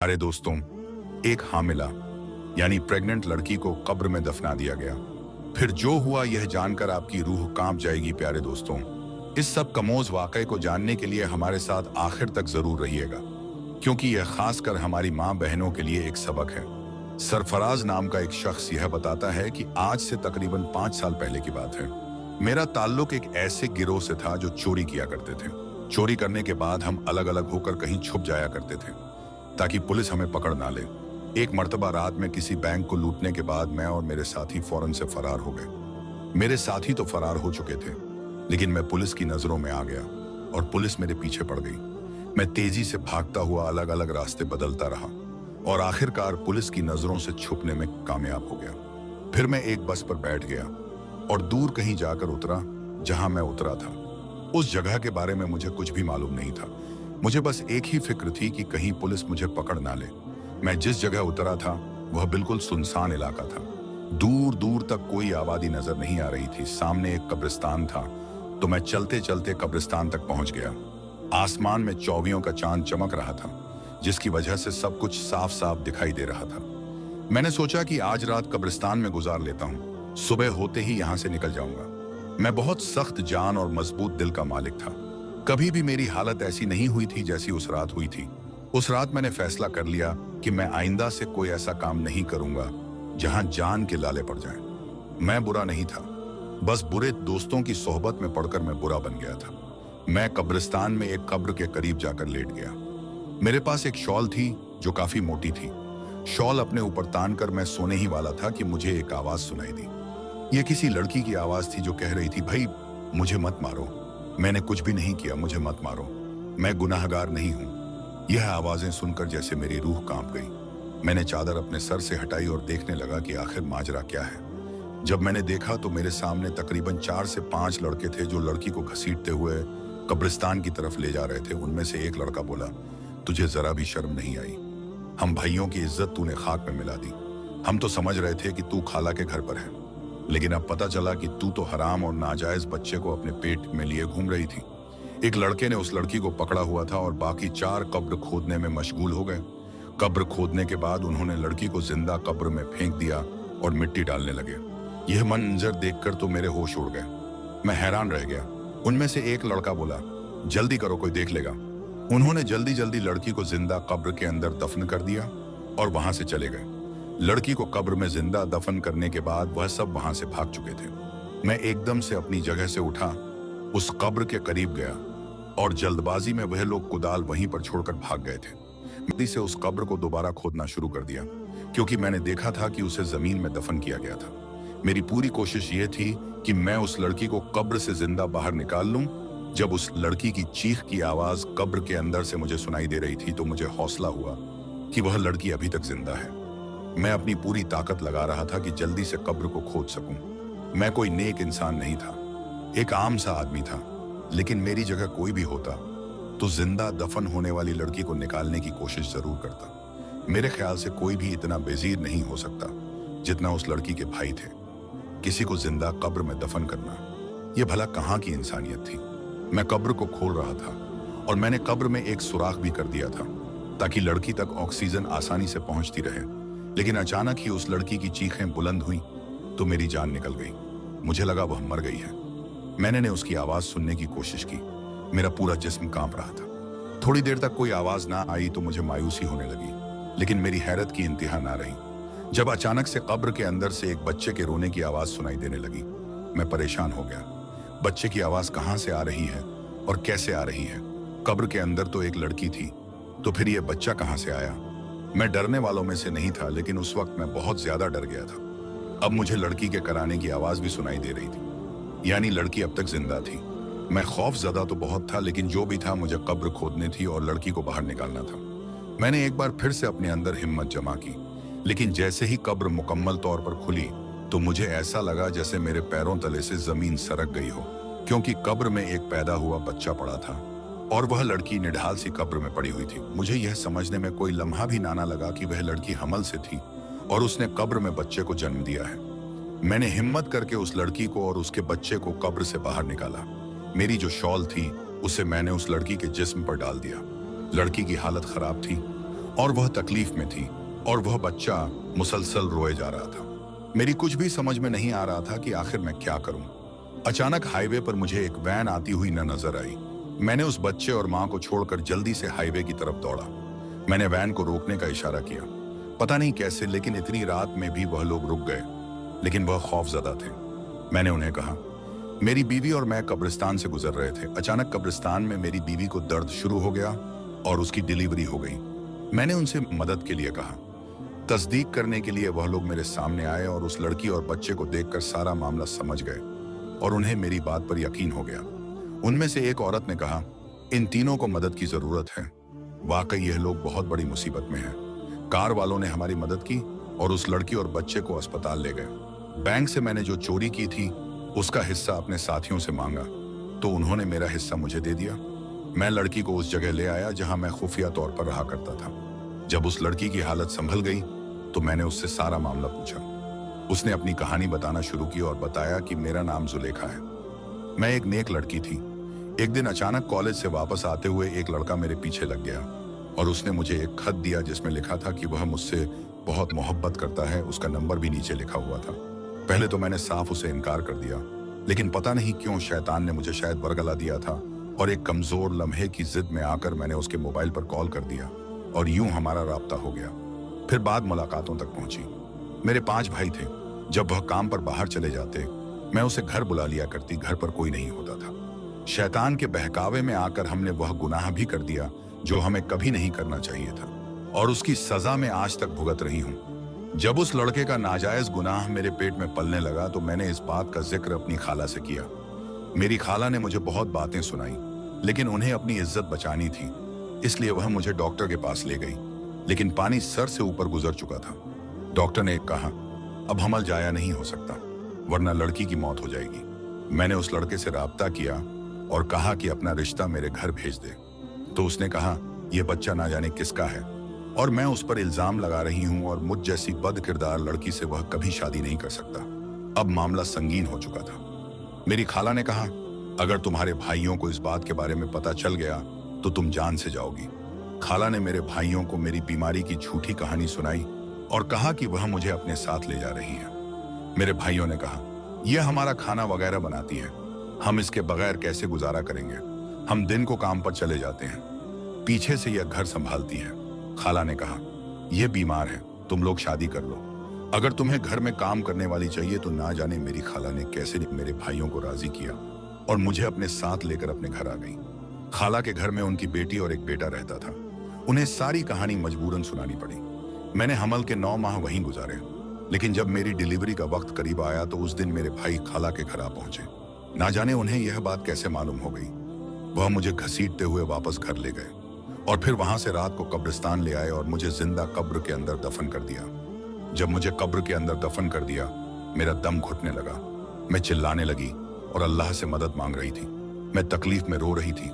प्यारे दोस्तों, एक हामिला यानी प्रेग्नेंट लड़की को कब्र में दफना दिया गया। फिर जो हुआ यह जानकर आपकी रूह कांप जाएगी। प्यारे दोस्तों, इस सब कमोज वाकये को जानने के लिए हमारे साथ आखिर तक जरूर रहिएगा, क्योंकि यह खासकर हमारी माँ बहनों के लिए एक सबक है। सरफराज नाम का एक शख्स यह बताता है कि आज से तकरीबन 5 साल पहले की बात है। मेरा ताल्लुक एक ऐसे गिरोह से था जो चोरी किया करते थे। चोरी करने के बाद हम अलग अलग होकर कहीं छुप जाया करते थे ताकि पुलिस हमें पकड़ ना ले। एक मर्तबा रात में किसी बैंक को लूटने के बाद मैं और मेरे साथी फौरन से फरार हो गए। मेरे साथी तो फरार हो चुके थे, लेकिन मैं पुलिस की नजरों में आ गया और पुलिस मेरे पीछे पड़ गई। मैं तेजी से भागता हुआ अलग अलग रास्ते बदलता रहा और आखिरकार पुलिस की नजरों से छुपने में कामयाब हो गया। फिर मैं एक बस पर बैठ गया और दूर कहीं जाकर उतरा जहां मैं उतरा था। उस जगह के बारे में मुझे कुछ भी मालूम नहीं था। मुझे बस एक ही फिक्र थी कि कहीं पुलिस मुझे पकड़ ना ले। मैं जिस जगह उतरा था वह बिल्कुल सुनसान इलाका था। दूर दूर तक कोई आबादी नजर नहीं आ रही थी। सामने एक कब्रिस्तान था, तो मैं चलते चलते कब्रिस्तान तक पहुंच गया। आसमान में चौवियों का चांद चमक रहा था, जिसकी वजह से सब कुछ साफ साफ दिखाई दे रहा था। मैंने सोचा कि आज रात कब्रिस्तान में गुजार लेता हूँ, सुबह होते ही यहाँ से निकल जाऊंगा। मैं बहुत सख्त जान और मजबूत दिल का मालिक था। कभी भी मेरी हालत ऐसी नहीं हुई थी जैसी उस रात हुई थी। उस रात मैंने फैसला कर लिया कि मैं आइंदा से कोई ऐसा काम नहीं करूंगा जहां जान के लाले पड़ जाएं। मैं बुरा नहीं था, बस बुरे दोस्तों की सोहबत में पड़कर मैं बुरा बन गया था। मैं कब्रिस्तान में एक कब्र के करीब जाकर लेट गया। मेरे पास एक शॉल थी जो काफी मोटी थी। शॉल अपने ऊपर तान कर मैं सोने ही वाला था कि मुझे एक आवाज सुनाई दी। यह किसी लड़की की आवाज थी जो कह रही थी, भाई मुझे मत मारो, मैंने कुछ भी नहीं किया, मुझे मत मारो, मैं गुनाहगार नहीं हूं। यह आवाजें सुनकर जैसे मेरी रूह कांप गई। मैंने चादर अपने सर से हटाई और देखने लगा कि आखिर माजरा क्या है। जब मैंने देखा तो मेरे सामने तकरीबन 4 से 5 लड़के थे जो लड़की को घसीटते हुए कब्रिस्तान की तरफ ले जा रहे थे। उनमें से एक लड़का बोला, तुझे जरा भी शर्म नहीं आई? हम भाइयों की इज्जत तूने खाक में मिला दी। हम तो समझ रहे थे कि तू खाला के घर पर है, लेकिन अब पता चला कि तू तो हराम और नाजायज बच्चे को अपने पेट में लिए घूम रही थी। एक लड़के ने उस लड़की को पकड़ा हुआ था और बाकी 4 कब्र खोदने में मशगूल हो गए। कब्र खोदने के बाद उन्होंने लड़की को जिंदा कब्र में फेंक दिया और मिट्टी डालने लगे। यह मंजर देखकर तो मेरे होश उड़ गए। मैं हैरान रह गया। उनमें से एक लड़का बोला, जल्दी करो, कोई देख लेगा। उन्होंने जल्दी जल्दी लड़की को जिंदा कब्र के अंदर दफन कर दिया और वहां से चले गए। लड़की को कब्र में जिंदा दफन करने के बाद वह सब वहां से भाग चुके थे। मैं एकदम से अपनी जगह से उठा, उस कब्र के करीब गया और जल्दबाजी में वह लोग कुदाल वहीं पर छोड़कर भाग गए थे। जल्दी से उस कब्र को दोबारा खोदना शुरू कर दिया, क्योंकि मैंने देखा था कि उसे जमीन में दफन किया गया था। मेरी पूरी कोशिश ये थी कि मैं उस लड़की को कब्र से जिंदा बाहर निकाल लूं। जब उस लड़की की चीख की आवाज कब्र के अंदर से मुझे सुनाई दे रही थी तो मुझे हौसला हुआ कि वह लड़की अभी तक जिंदा है। मैं अपनी पूरी ताकत लगा रहा था कि जल्दी से कब्र को खोद सकूं। मैं कोई नेक इंसान नहीं था, एक आम सा आदमी था, लेकिन मेरी जगह कोई भी होता तो जिंदा दफन होने वाली लड़की को निकालने की कोशिश जरूर करता। मेरे ख्याल से कोई भी इतना बेजीर नहीं हो सकता जितना उस लड़की के भाई थे। किसी को जिंदा कब्र में दफन करना, यह भला कहाँ की इंसानियत थी। मैं कब्र को खोल रहा था और मैंने कब्र में एक सुराख भी कर दिया था ताकि लड़की तक ऑक्सीजन आसानी से पहुंचती रहे। लेकिन अचानक ही उस लड़की की चीखें बुलंद हुई तो मेरी जान निकल गई। मुझे लगा वह मर गई है। मैंने उसकी आवाज सुनने की कोशिश की। मेरा पूरा जिस्म कांप रहा था। थोड़ी देर तक कोई आवाज ना आई तो मुझे मायूसी होने लगी, लेकिन मेरी हैरत की इंतहा ना रही जब अचानक से कब्र के अंदर से एक बच्चे के रोने की आवाज सुनाई देने लगी। मैं परेशान हो गया। बच्चे की आवाज कहाँ से आ रही है और कैसे आ रही है? कब्र के अंदर तो एक लड़की थी, तो फिर यह बच्चा कहाँ से आया? मैं डरने वालों में से नहीं था, लेकिन उस वक्त मैं बहुत ज्यादा डर गया था। अब मुझे लड़की के कराने की आवाज भी सुनाई दे रही थी, यानी लड़की अब तक जिंदा थी। मैं खौफजदा तो बहुत था, लेकिन जो भी था मुझे कब्र खोदनी थी और लड़की को बाहर निकालना था। मैंने एक बार फिर से अपने अंदर हिम्मत जमा की, लेकिन जैसे ही कब्र मुकम्मल तौर पर खुली तो मुझे ऐसा लगा जैसे मेरे पैरों तले से जमीन सरक गई हो, क्योंकि कब्र में एक पैदा हुआ बच्चा पड़ा था और वह लड़की निढाल सी कब्र में पड़ी हुई थी। मुझे यह समझने में कोई लम्हा भी ना लगा कि वह लड़की हमल से थी और उसने कब्र में बच्चे को जन्म दिया है। मैंने हिम्मत करके उस लड़की को और उसके बच्चे को कब्र से बाहर निकाला। मेरी जो शॉल थी उसे मैंने उस लड़की के जिस्म पर डाल दिया। लड़की की हालत खराब थी और वह तकलीफ में थी और वह बच्चा मुसलसल रोए जा रहा था। मेरी कुछ भी समझ में नहीं आ रहा था कि आखिर मैं क्या करूं। अचानक हाईवे पर मुझे एक वैन आती हुई न नजर आई। मैंने उस बच्चे और मां को छोड़कर जल्दी से हाईवे की तरफ दौड़ा। मैंने वैन को रोकने का इशारा किया। पता नहीं कैसे, लेकिन इतनी रात में भी वह लोग रुक गए, लेकिन वह खौफजदा थे। मैंने उन्हें कहा, मेरी बीवी और मैं कब्रिस्तान से गुजर रहे थे। अचानक कब्रिस्तान में मेरी बीवी को दर्द शुरू हो गया और उसकी डिलीवरी हो गई। मैंने उनसे मदद के लिए कहा। तस्दीक करने के लिए वह लोग मेरे सामने आए और उस लड़की और बच्चे को देखकर सारा मामला समझ गए और उन्हें मेरी बात पर यकीन हो गया। उनमें से एक औरत ने कहा, इन तीनों को मदद की जरूरत है। वाकई यह लोग बहुत बड़ी मुसीबत में हैं। कार वालों ने हमारी मदद की और उस लड़की और बच्चे को अस्पताल ले गए। बैंक से मैंने जो चोरी की थी उसका हिस्सा अपने साथियों से मांगा तो उन्होंने मेरा हिस्सा मुझे दे दिया। मैं लड़की को उस जगह ले आया जहां मैं खुफिया तौर पर रहा करता था। जब उस लड़की की हालत संभल गई तो मैंने उससे सारा मामला पूछा। उसने अपनी कहानी बताना शुरू की और बताया कि मेरा नाम जुलेखा है। मैं एक नेक लड़की थी। एक दिन अचानक कॉलेज से वापस आते हुए एक लड़का मेरे पीछे लग गया और उसने मुझे एक खत दिया जिसमें लिखा था कि वह मुझसे बहुत मोहब्बत करता है। उसका नंबर भी नीचे लिखा हुआ था। पहले तो मैंने साफ उसे इनकार कर दिया, लेकिन पता नहीं क्यों शैतान ने मुझे शायद बरगला दिया था और एक कमजोर लम्हे की जिद में आकर मैंने उसके मोबाइल पर कॉल कर दिया और यूं हमारा राब्ता हो गया। फिर बात मुलाकातों तक पहुंची। मेरे 5 भाई थे। जब वह काम पर बाहर चले जाते मैं उसे घर बुला लिया करती। घर पर कोई नहीं होता था। शैतान के बहकावे में आकर हमने वह गुनाह भी कर दिया जो हमें कभी नहीं करना चाहिए था और उसकी सजा में आज तक भुगत रही हूं। जब उस लड़के का नाजायज गुनाह मेरे पेट में पलने लगा तो मैंने इस बात का जिक्र अपनी खाला से किया। मेरी खाला ने मुझे बहुत बातें सुनाई, लेकिन उन्हें अपनी इज्जत बचानी थी, इसलिए वह मुझे डॉक्टर के पास ले गई। लेकिन पानी सर से ऊपर गुजर चुका था। डॉक्टर ने कहा, अब हमल जाया नहीं हो सकता, वरना लड़की की मौत हो जाएगी। मैंने उस लड़के से राब्ता किया और कहा कि अपना रिश्ता मेरे घर भेज दे। तो उसने कहा, यह बच्चा ना जाने किसका है और मैं उस पर इल्जाम लगा रही हूं और मुझ जैसी बद किरदार लड़की से वह कभी शादी नहीं कर सकता। अब मामला संगीन हो चुका था। मेरी खाला ने कहा, अगर तुम्हारे भाइयों को इस बात के बारे में पता चल गया तो तुम जान से जाओगी। खाला ने मेरे भाइयों को मेरी बीमारी की झूठी कहानी सुनाई और कहा कि वह मुझे अपने साथ ले जा रही है। मेरे भाइयों ने कहा, यह हमारा खाना वगैरह बनाती है, हम इसके बगैर कैसे गुजारा करेंगे। हम दिन को काम पर चले जाते हैं, पीछे से यह घर संभालती है। खाला ने कहा, यह बीमार है, तुम लोग शादी कर लो। अगर तुम्हें घर में काम करने वाली चाहिए तो ना जाने मेरी खाला ने कैसे मेरे भाइयों को राजी किया और मुझे अपने साथ लेकर अपने घर आ गई। खाला के घर में उनकी बेटी और एक बेटा रहता था। उन्हें सारी कहानी मजबूरन सुनानी पड़ी। मैंने हमल के 9 माह वहीं गुजारे, लेकिन जब मेरी डिलीवरी का वक्त करीब आया तो उस दिन मेरे भाई खाला के घर आ पहुंचे। ना जाने उन्हें यह बात कैसे मालूम हो गई। वह मुझे घसीटते हुए वापस घर ले गए और फिर वहां से रात को कब्रिस्तान ले आए और मुझे जिंदा कब्र के अंदर दफन कर दिया। जब मुझे कब्र के अंदर दफन कर दिया, मेरा दम घुटने लगा। मैं चिल्लाने लगी और अल्लाह से मदद मांग रही थी। मैं तकलीफ में रो रही थी,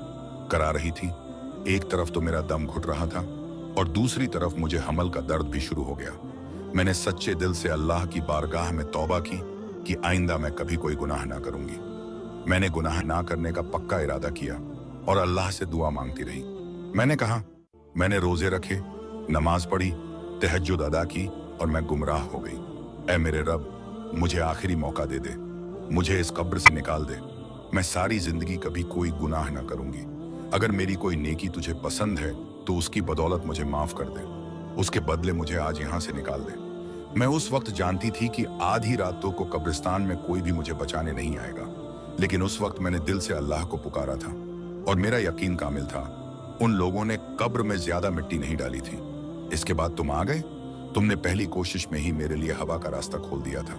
करा रही थी। एक तरफ तो मेरा दम घुट रहा था और दूसरी तरफ मुझे हमल का दर्द भी शुरू हो गया। मैंने सच्चे दिल से अल्लाह की बारगाह में तौबा की कि आइंदा मैं कभी कोई गुनाह ना करूंगी। मैंने गुनाह ना करने का पक्का इरादा किया और अल्लाह से दुआ मांगती रही। मैंने कहा, मैंने रोजे रखे, नमाज पढ़ी, तहज्जुद अदा की और मैं गुमराह हो गई। ऐ मेरे रब, मुझे आखिरी मौका दे दे, मुझे इस कब्र से निकाल दे। मैं सारी जिंदगी कभी कोई गुनाह ना करूंगी। अगर मेरी कोई नेकी तुझे पसंद है तो उसकी बदौलत मुझे माफ कर दे, उसके बदले मुझे आज यहाँ से निकाल दे। मैं उस वक्त जानती थी कि आधी रातों को कब्रिस्तान में कोई भी मुझे बचाने नहीं आएगा, लेकिन उस वक्त मैंने दिल से अल्लाह को पुकारा था और मेरा यकीन कामिल था, उन लोगों ने कब्र में ज्यादा मिट्टी नहीं डाली थी। इसके बाद तुम आ गए। तुमने पहली कोशिश में ही मेरे लिए हवा का रास्ता खोल दिया था।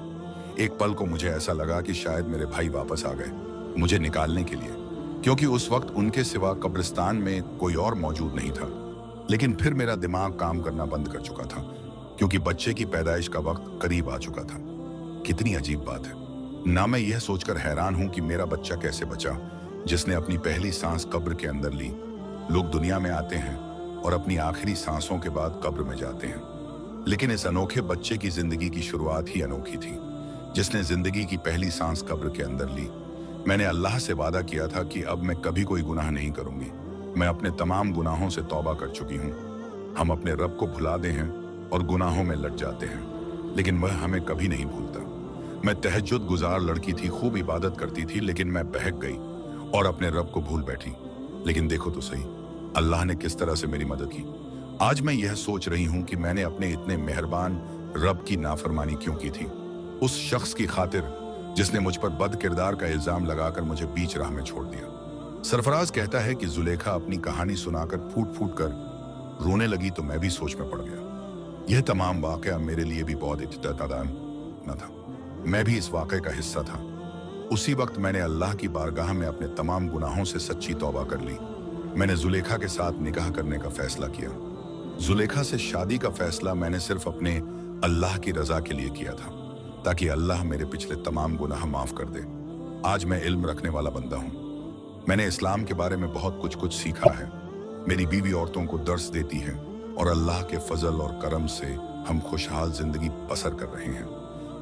एक पल को मुझे ऐसा लगा कि शायद मेरे भाई वापस आ गए मुझे निकालने के लिए, क्योंकि उस वक्त उनके सिवा कब्रिस्तान में कोई और मौजूद नहीं था। लेकिन फिर मेरा दिमाग काम करना बंद कर चुका था, क्योंकि बच्चे की पैदाइश का वक्त करीब आ चुका था। कितनी अजीब बात है ना। मैं यह सोचकर हैरान हूं कि मेरा बच्चा कैसे बचा, जिसने अपनी पहली सांस कब्र के अंदर ली। लोग दुनिया में आते हैं और अपनी आखिरी सांसों के बाद कब्र में जाते हैं, लेकिन इस अनोखे बच्चे की जिंदगी की शुरुआत ही अनोखी थी, जिसने जिंदगी की पहली सांस कब्र के अंदर ली। मैंने अल्लाह से वादा किया था कि अब मैं कभी कोई गुनाह नहीं करूंगी। मैं अपने तमाम गुनाहों से तौबा कर चुकी हूँ। हम अपने रब को भुलाते हैं और गुनाहों में लट जाते हैं, लेकिन वह हमें कभी नहीं भूलता। मैं तहज्जुद गुजार लड़की थी, खूब इबादत करती थी, लेकिन मैं बहक गई और अपने रब को भूल बैठी। लेकिन देखो तो सही, अल्लाह ने किस तरह से मेरी मदद की। आज मैं यह सोच रही हूँ कि मैंने अपने इतने मेहरबान रब की नाफरमानी क्यों की थी, उस शख्स की खातिर जिसने मुझ पर बद किरदार का इल्जाम लगाकर मुझे बीच राह में छोड़ दिया। सरफराज कहता है कि जुलेखा अपनी कहानी सुनाकर फूट फूट कर रोने लगी तो मैं भी सोच में पड़ गया। यह तमाम वाकया मेरे लिए भी बहुत इत्तेदान न था। मैं भी इस वाकये का हिस्सा था। उसी वक्त मैंने अल्लाह की बारगाह में अपने तमाम गुनाहों से सच्ची तौबा कर ली। मैंने जुलेखा के साथ निकाह करने का फैसला किया। जुलेखा से शादी का फैसला मैंने सिर्फ अपने अल्लाह की रजा के लिए किया था, ताकि अल्लाह मेरे पिछले तमाम गुनाह माफ कर दे। आज मैं इल्म रखने वाला बंदा हूँ। मैंने इस्लाम के बारे में बहुत कुछ सीखा है। मेरी बीवी औरतों को दर्स देती है और अल्लाह के फजल और करम से हम खुशहाल जिंदगी बसर कर रहे हैं।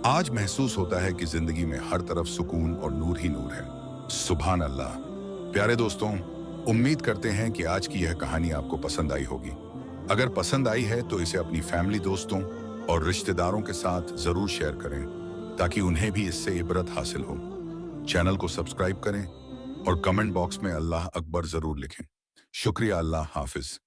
आज महसूस होता है कि जिंदगी में हर तरफ सुकून और नूर ही नूर है। सुभान अल्लाह। प्यारे दोस्तों, उम्मीद करते हैं कि आज की यह कहानी आपको पसंद आई होगी। अगर पसंद आई है तो इसे अपनी फैमिली, दोस्तों और रिश्तेदारों के साथ जरूर शेयर करें, ताकि उन्हें भी इससे इबरत हासिल हो। चैनल को सब्सक्राइब करें और कमेंट बॉक्स में अल्लाह अकबर जरूर लिखें। शुक्रिया। अल्लाह हाफिज।